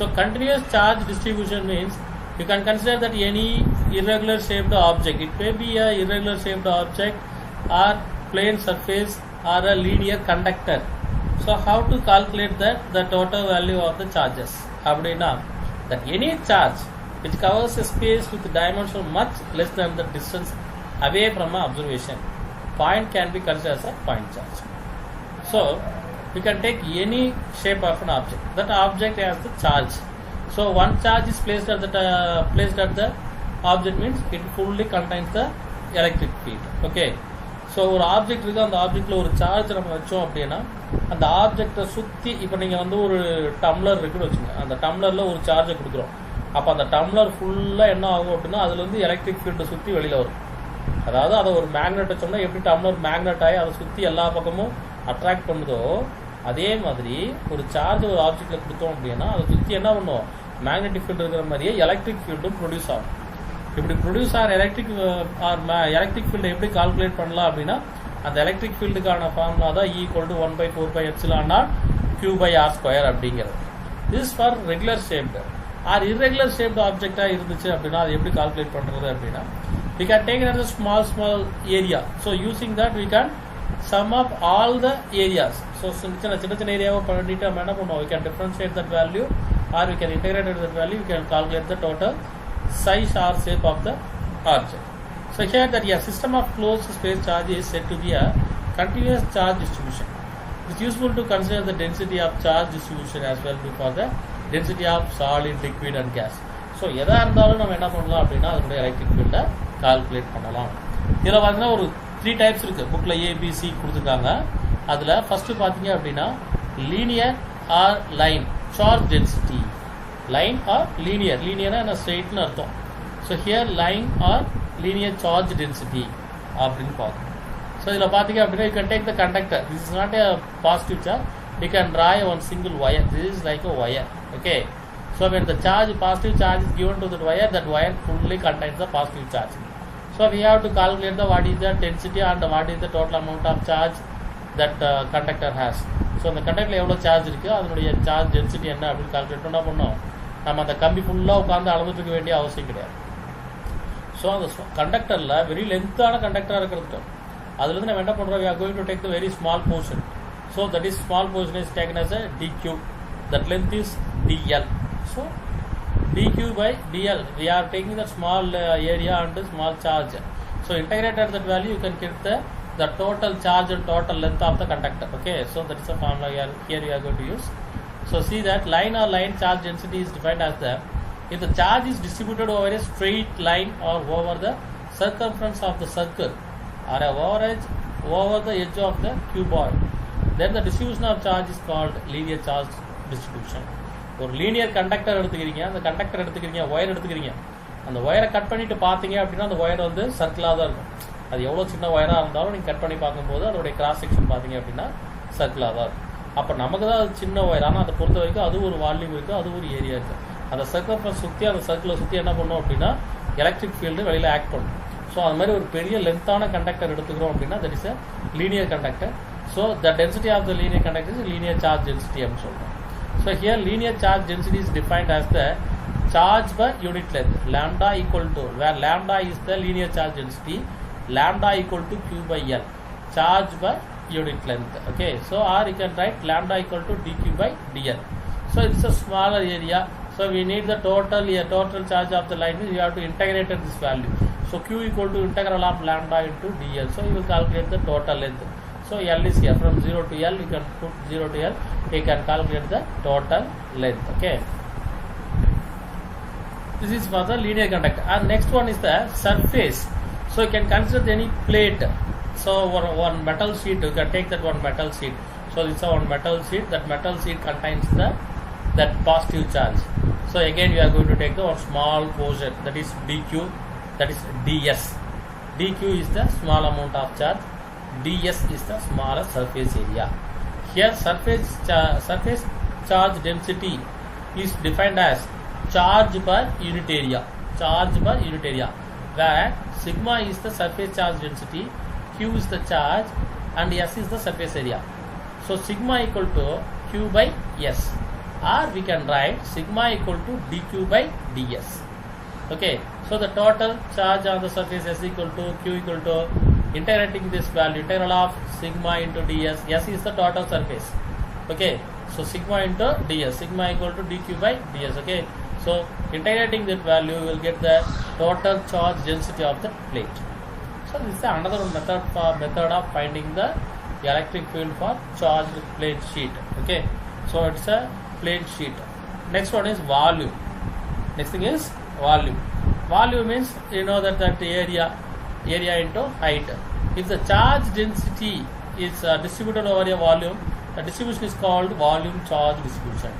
So continuous charge distribution means you can consider that any irregular shaped object, it may be a irregular shaped object or plane surface or a linear conductor. So how to calculate that the total value of the charges? அப்படினா that any charge which covers a space with dimension much less than the distance away from an observation point can be considered as a point charge. So we can take any shape of an object. That object has the charge. So one charge is placed at the object means it fully contains the electric field. Okay. So ஒரு object இருக்குது, அந்த ஆப்ஜெக்டில் ஒரு charge நம்ம வச்சோம் அப்படின்னா அந்த ஆப்ஜெக்டை சுற்றி இப்போ நீங்கள் வந்து ஒரு டம்ளர் இருக்குன்னு வச்சுங்க, அந்த டம்ளரில் ஒரு சார்ஜை கொடுக்குறோம். அப்போ அந்த டம்ளர் ஃபுல்லாக என்ன ஆகும் அப்படின்னா அதில் வந்து எலக்ட்ரிக் ஃபீல்டை சுற்றி வெளியில் வரும். அதாவது அதை ஒரு மேக்னெட் வச்சோம்னா எப்படி டம்ளர் மேக்னெட் ஆகி அதை சுற்றி எல்லா பக்கமும் அட்ராக்ட் பண்ணுதோ அதே மாதிரி ஒரு சார்ஜ் ஒரு ஆப்ஜெக்டில் கொடுத்தோம் அப்படின்னா அதை சுற்றி என்ன பண்ணுவோம், மேக்னெட்டிக் ஃபீல்டு இருக்கிற மாதிரியே எலக்ட்ரிக் ஃபீல்டும் ப்ரொடியூஸ் ஆகும். இப்படி ப்ரொடியூஸ் ஆகிற எலக்ட்ரிக் ஃபீல்டை எப்படி கால்குலேட் பண்ணலாம் அப்படின்னா அந்த எலக்ட்ரிக் ஃபீல்டுக்கான ஃபார்முலா தான் E=1/4πε0 Q/r² அப்படிங்கிறது. This for regular shaped or irregular shaped ஆப்ஜெக்டாக இருந்துச்சு அப்படின்னா அது எப்படி கால்குலேட் பண்ணுறது அப்படின்னா we can take another small area. So using that we can sum up all the areas. So சின்ன ஏரியாவை பண்ணிட்டு நம்ம என்ன பண்ணுவோம், we can differentiate that value or we can integrate that value, we can calculate the total size or shape of the object. So here that a system of closed space charge is said to be a continuous charge distribution. It is useful to consider the density of charge distribution as well for the density of solid, liquid and gas. So எதாக இருந்தாலும் நம்ம என்ன பண்ணலாம் அப்படின்னா அதனுடைய electric ஃபீல்டை calculate பண்ணலாம். இதில் பார்த்தீங்கன்னா ஒரு 3 டைப்ஸ் இருக்குது, புக்கில் ஏபிசி கொடுத்துருக்காங்க. அதில் ஃபஸ்ட்டு பார்த்தீங்க அப்படின்னா linear or line charge density. Line or லீனியர்னா என்ன ஸ்ட்ரெயிட்னு அர்த்தம். So here line or linear charge density அப்படின்னு பார்க்கணும். ஸோ இதில் பார்த்தீங்க அப்படின்னா you can take the conductor. This is not a positive charge. You can draw one single wire. This is like a wire. Okay. So when the positive charge is given to that wire fully contains the positive charge. So we have to calculate what is the density and what is the total amount of charge that conductor has. So the conductor எவ்வளோ charge இருக்குது அதனுடைய charge density என்ன அப்படின்னு calculate பண்ணால் பண்ணோம். நம்ம அந்த கம்பி ஃபுல்லாக உட்காந்து அளந்துட்டு இருக்க வேண்டிய அவசியம் கிடையாது. ஸோ அந்த கண்டக்டரில் வெரி லென்த்தான கண்டக்டராக இருக்கிறது அதுலேருந்து நம்ம என்ன பண்ணுறோம், we are going to take the very small portion. So that is small portion is taken as a dq. That length is dl. So dq/dl, we are taking the small area and the small charge. So integrated that value you can get the total charge and total length of the conductor. Okay, so that is the formula here we are going to use. So see that line or line charge density is defined as the if the charge is distributed over a straight line or over the circumference of the circle or over the edge of the cuboid, then the distribution of charge is called linear charge distribution. ஒரு linear conductor எடுத்துக்கிறீங்க, அந்த conductor எடுத்துக்கிறீங்க, wire எடுத்துக்கிறீங்க, அந்த ஒயரை cut பண்ணிட்டு பார்த்தீங்க அப்படின்னா அந்த ஒயர் வந்து சர்க்கிளாக தான் இருக்கும். அது எவ்வளோ சின்ன ஒயராக இருந்தாலும் நீங்கள் கட் பண்ணி பார்க்கும்போது அதோடைய கிராஸ் செக்ஷன் பார்த்தீங்க அப்படின்னா சர்க்கிளாக தான் இருக்கும். அப்போ நமக்கு தான் அது சின்ன ஒயர், ஆனால் அதை பொறுத்த வரைக்கும் அது ஒரு வால்யூம் இருக்குது, அது ஒரு ஏரியா இருக்குது. அந்த சர்க்கிள் சுற்றி அந்த சர்க்கிளை சுற்றி என்ன பண்ணும் அப்படின்னா எலக்ட்ரிக் ஃபீல்டு வெளியில் ஆக்ட் பண்ணும். ஸோ அது மாதிரி ஒரு பெரிய லென்த்தான கண்டக்டர் எடுத்துக்கிறோம் அப்படின்னா that is a linear conductor. So the density of the linear conductor is linear charge density அப்படின்னு சொல்கிறோம். So here linear charge density is defined as the charge per unit length. Lambda equal to, where lambda is the linear charge density, lambda equal to Q/L, charge per unit length. Okay, so or you can write lambda equal to dq/dl. So it's a smaller area. So we need the total charge of the line. We have to integrate this value. So Q equal to integral of lambda into dl. So you will calculate the total length. So L is here from 0 to L. You can put 0 to L. You can calculate the total length. Okay. This is for the linear conductor. And next one is the surface. So you can consider any plate. So one metal sheet. You can take that one metal sheet. So this is one metal sheet. That metal sheet contains that positive charge. So again we are going to take the one small portion. That is dq. That is ds. dq is the small amount of charge. ds is the smaller surface area. Here surface charge density is defined as charge per unit area. Charge per unit area, where sigma is the surface charge density, q is the charge, and s is the surface area. So sigma equal to q by s. or we can write sigma equal to dq by ds. Okay, so the total charge on the surface S equal to q equal to integrating this value, integral of sigma into ds. S is the total surface. Okay, so sigma into ds, sigma equal to dq by ds. Okay, so integrating that value, you will get the total charge density of the plate. So this is another method of finding the electric field for charged plate sheet. Okay, so it's a plate sheet. Next one is volume. Next thing is volume. Volume means you know that area into height. If the charge density is distributed over a volume, the distribution is called volume charge distribution.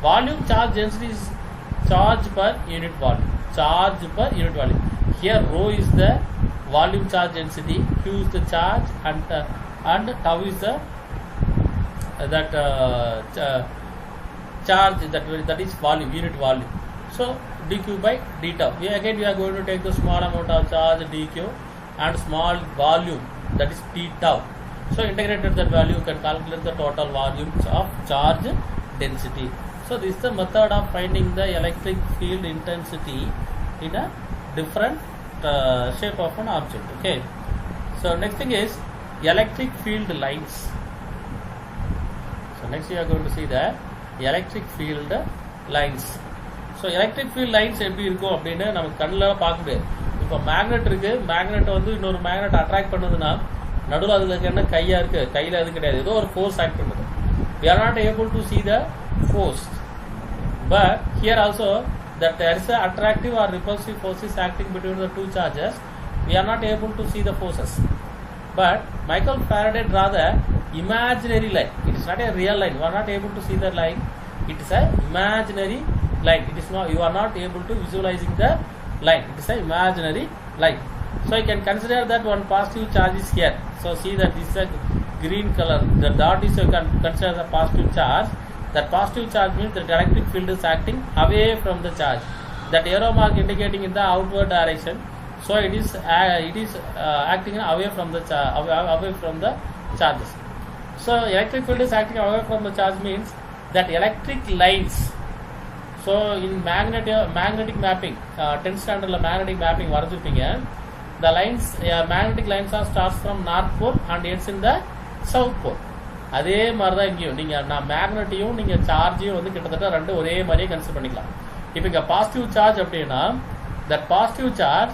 Volume charge density is charge per unit volume. Charge per unit volume. Here rho is the volume charge density, q is the charge, and tau is the charge that is volume, unit volume. So dq by d tau. We are going to take the small amount of charge dq and small volume, that is p tau. So integrated that value, you can calculate the total volume of charge density. So this is the method of finding the electric field intensity in a different shape of an object. Okay, so next thing is electric field lines. So next we are going to see the electric field lines. So electric field lines எப்படி இருக்கும் அப்படின்னு நமக்கு கண்ணில் பார்க்க முடியாது. இப்போ magnet இருக்கு, magnet வந்து இன்னொரு மேக்னெட் அட்ராக்ட் பண்ணுதுன்னா நடுவில் அதில் இருக்க என்ன கையா இருக்கு, கையில் அது கிடையாது, ஏதோ ஒரு ஃபோர்ஸ் ஆக்ட் பண்ணுது. We are not able to see the force, but here also that there is a attractive or repulsive forces acting between the two charges. We are not able to see the forces, but Michael Faraday draw the imaginary line. It is not a real line. We are not able to see the line. It is a imaginary line. It is not, you are not able to visualizing the line. It is a imaginary line. So you can consider that one positive charge is here. So see that this is a green color. The dot is, you can consider the positive charge. That positive charge means the electric field is acting away from the charge. That arrow mark indicating in the outward direction. So it is acting away from the charges. So electric field is acting away from the charge means that electric lines. So in magnetic mapping, 10th standard magnetic mapping வரைஞ்சிருப்பீங்க. The lines, magnetic lines are starts from north pole and ends in the south pole. அதே மாதிரி தான் இங்கேயும் நீங்கள் நான் மேக்னெட்டையும் நீங்கள் சார்ஜையும் வந்து கிட்டத்தட்ட ரெண்டு ஒரே மாதிரியே கன்சிடர் பண்ணிக்கலாம். இப்போ இங்கே பாசிட்டிவ் சார்ஜ் அப்படின்னா that positive charge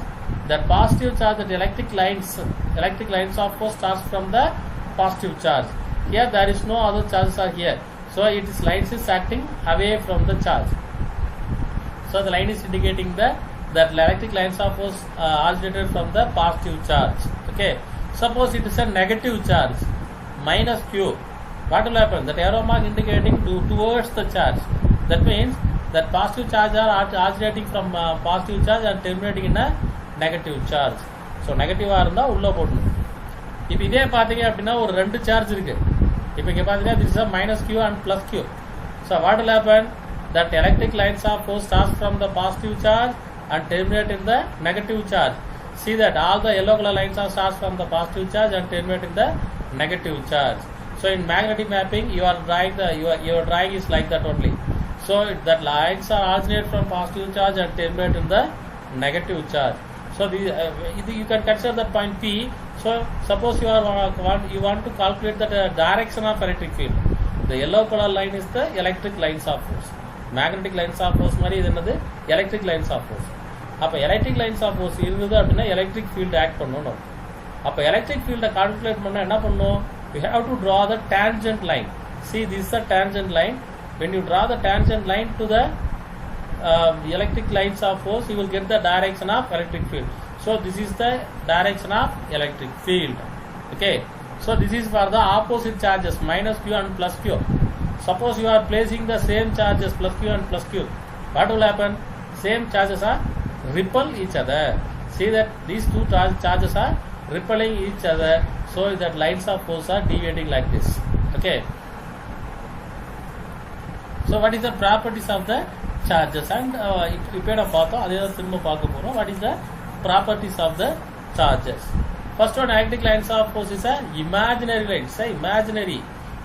that electric lines of course starts from the positive charge. Here there is no other charges are here, so it is lines is acting away from the charge. So the line is indicating that electric lines of force originated from the positive charge. Okay, suppose it is a negative charge minus q. What will happen? That arrow mark indicating towards the charge. That means that positive charge are originating from positive charge and terminating in a negative charge. So negative இருந்தா உள்ள போடணும். இப்போ இதே பாத்தீங்க அப்படின்னா ஒரு ரெண்டு charge இருக்கு. இப்போ இங்க பாத்தீங்கன்னா this is a minus q and plus q. So what will happen? That electric lines of force starts from the positive charge and terminate in the negative charge. See that all the yellow color lines are starts from the positive charge and terminate in the negative charge. So in magnetic mapping, your drawing is like that only. So that lines are originate from positive charge and terminate in the negative charge. So you can consider that point P. So suppose you want to calculate the direction of electric field. The yellow color line is the electric lines of force. Magnetic lines of force மாதிரி இது என்னது electric lines of force. அப்போ electric lines of force இருந்தது அப்படின்னா electric field act பண்ணணும். அப்போ electric field calculate பண்ண என்ன பண்ணணும்? You have to draw the tangent line. See, this is the tangent line. When you draw the tangent line to the electric lines of force, you will get the direction of electric field. So this is the direction of electric field. Okay, so this is for the opposite charges minus q and plus q. Suppose you are placing the same charges plus q and plus q, what will happen? Same charges are repel each other. See that these two charges are repelling each other, so that lines of force are deviating like this. Okay, so what is the properties of the charges? And இப்போட பார்த்தோம், அதே தான் திரும்ப பார்க்க போறோம். What is the properties of the charges? First one, electric lines of force is a imaginary line. Say imaginary,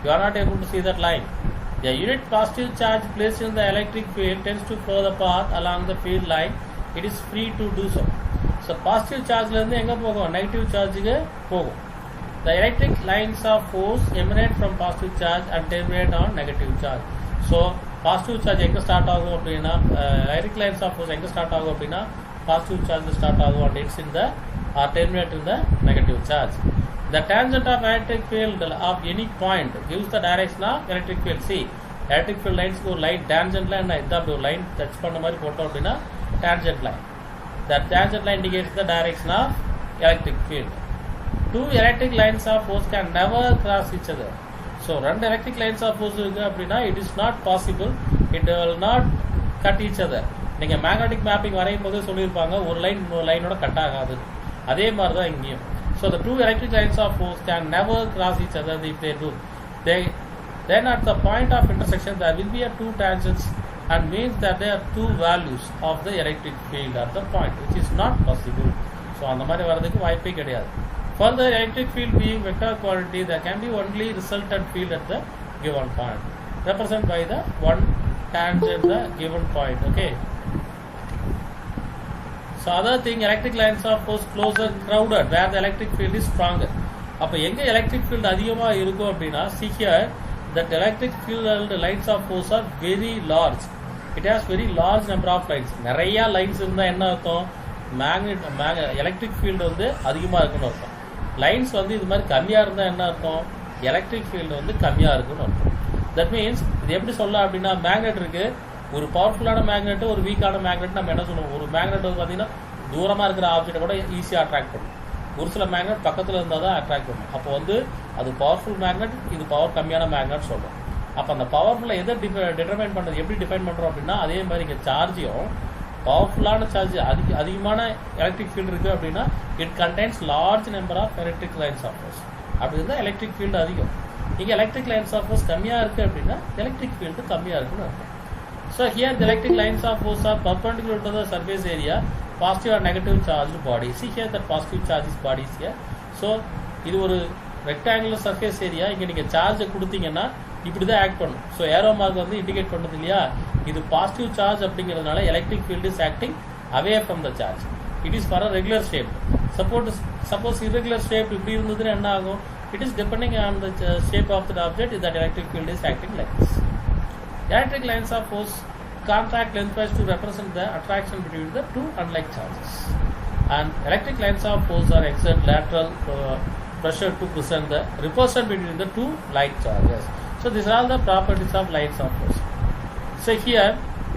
you are not able to see that line. A unit positive charge placed in the electric field tends to flow the path along the field line. It is free to do so. So positive charge la irundhu enga pogum, negative charge ku pogum. The electric lines of force emanate from positive charge and terminate on negative charge. So positive charge enga start agum appadina, electric lines of force enga start agum appadina, positive charge start agum and ends in the or terminate in the negative charge. The tangent of electric field of any point gives the direction of electric field. See, electric field lines go line tangent line and the line touch panna mari photo appadina tangent line. That tangent line indicates the direction of electric field. Two electric lines of force can never cross each other. So ரெண்டு electric lines of force இருக்கு அப்படின்னா it is not possible, it will not cut each other. நீங்க magnetic mapping வரையும் போது சொல்லியிருப்பாங்க ஒரு line இன்னொரு லைனோட cut ஆகாது, அதே மாதிரி தான் இங்கேயும். So the two electric lines of force can never cross each other. If they do, then at the point of intersection there will be a two tangents and means that there are two values of the electric field at the point, which is not possible. So அந்த மாதிரி வரதுக்கு வாய்ப்பே கிடையாது. Further, electric field being vector quantity, there can be only resultant field at the given point, represented by the one tangent the given point. Okay. So other thing, electric lines of force closer crowded where the electric field is stronger. அப்ப எங்க electric field அதிகமா இருக்கும் அப்படின்னா, see here that electric field lines of force are very large. It has very large number of lines. நிறைய lines இருந்தா என்ன அர்த்தம், electric field வந்து அதிகமா இருக்குன்னு அர்த்தம். லைன்ஸ் வந்து இது மாதிரி கம்மியா இருந்தா என்ன அர்த்தம், எலக்ட்ரிக் ஃபீல்டு வந்து கம்மியா இருக்குன்னு அர்த்தம். தட் மீன்ஸ் இது எப்படி சொல்லலாம் அப்படின்னா, மேக்னெட் இருக்கு, ஒரு பவர்ஃபுல்லான மேக்னெட் ஒரு வீக்கான மேக்னெட் நம்ம என்ன சொல்லுவோம், ஒரு மேக்னெட் வந்து பார்த்தீங்கன்னா தூரமா இருக்கிற ஆப்ஜெக்டை கூட ஈஸியாக அட்ராக்ட் பண்ணும், ஒரு சில மேக்னெட் பக்கத்தில் இருந்தால் தான் அட்ராக்ட் பண்ணும். அப்போ வந்து அது பவர்ஃபுல் மேக்னெட், இது பவர் கம்மியான மேக்னெட் சொல்றோம். அப்போ அந்த பவர்ஃபுல்லை எதை டிட்டர்மைன் பண்ணுறது, எப்படி டிஃபைன் பண்ணுறோம் அப்படின்னா, அதே மாதிரி இங்கே சார்ஜையும் பவர்ஃபுல்லான சார்ஜ் அதிகமான எலக்ட்ரிக் ஃபீல்டு இருக்குது அப்படின்னா it contains large number of electric lines of force. அப்படி இருந்தால் எலக்ட்ரிக் ஃபீல்டு அதிகம். இங்கே எலக்ட்ரிக் லைன்ஸ் ஆஃப் ஃபோர்ஸ் கம்மியாக இருக்குது அப்படின்னா எலக்ட்ரிக் ஃபீல்டு கம்மியாக இருக்குன்னு அர்த்தம். So here the electric lines of force are perpendicular to the surface area, positive or negative charge body. See here that positive charges bodies here. So இது ஒரு rectangular surface area, இங்கே நீங்கள் சார்ஜை கொடுத்தீங்கன்னா இப்படி தான் ஆக்ட் பண்ணும். ஸோ ஏரோ மார்க் வந்து இண்டிகேட் பண்ணுது இல்லையா, இது பாசிட்டிவ் சார்ஜ் அப்படிங்கிறதுனால electric field is acting away from the charge. It is for a regular shape. Suppose irregular shape இப்படி இருந்ததுன்னா என்ன ஆகும், it is depending on the shape of the object that electric field is acting like this. Electric lines of force contract lengthwise to represent the attraction between the two unlike charges, and electric lines of force are exert lateral pressure to present the repulsion between the two like charges. So these are all the properties of lines of force. So here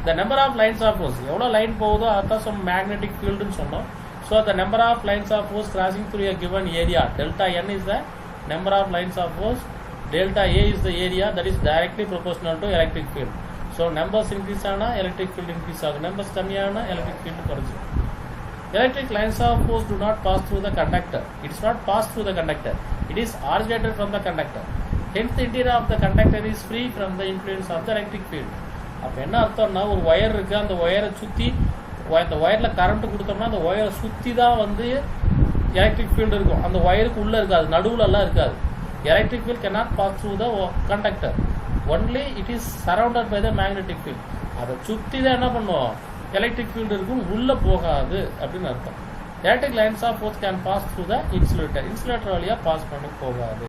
the number of lines of force, எவ்வளோ line போகுதோ அதான் some magnetic field னு சொன்னோம். So the number of lines of force crossing through a given area, delta n is the number of lines of force, delta a is the area that is directly proportional to electric field. So numbers increase ஆனா electric field increase ஆகும், numbers கம்மியானா electric field குறைஞ்சிடும். Electric lines of force do not pass through the conductor. It is not passed through the conductor. It is originated from the conductor. Hence the interior of the conductor is free from the influence of the electric field. அப்ப என்ன அர்த்தம்னா, ஒரு wire இருக்கு, அந்த ஒயரை சுத்தி அந்த ஒயர்ல current கொடுத்தோம்னா அந்த ஒயரை சுத்தி தான் வந்து எலக்ட்ரிக் ஃபீல்டு இருக்கும், அந்த ஒயருக்கு உள்ள இருக்காது, நடுவுல எல்லாம் இருக்காது. Electric field cannot pass through the conductor. Only it is surrounded by the magnetic field. அதை சுத்தி தான் என்ன பண்ணுவோம், எலக்ட்ரிக் ஃபீல்டு இருக்கும், உள்ள போகாது அப்படின்னு அர்த்தம். Electric lines of force can pass through the insulator. Insulator வழியா பாஸ் பண்ணி போகாது.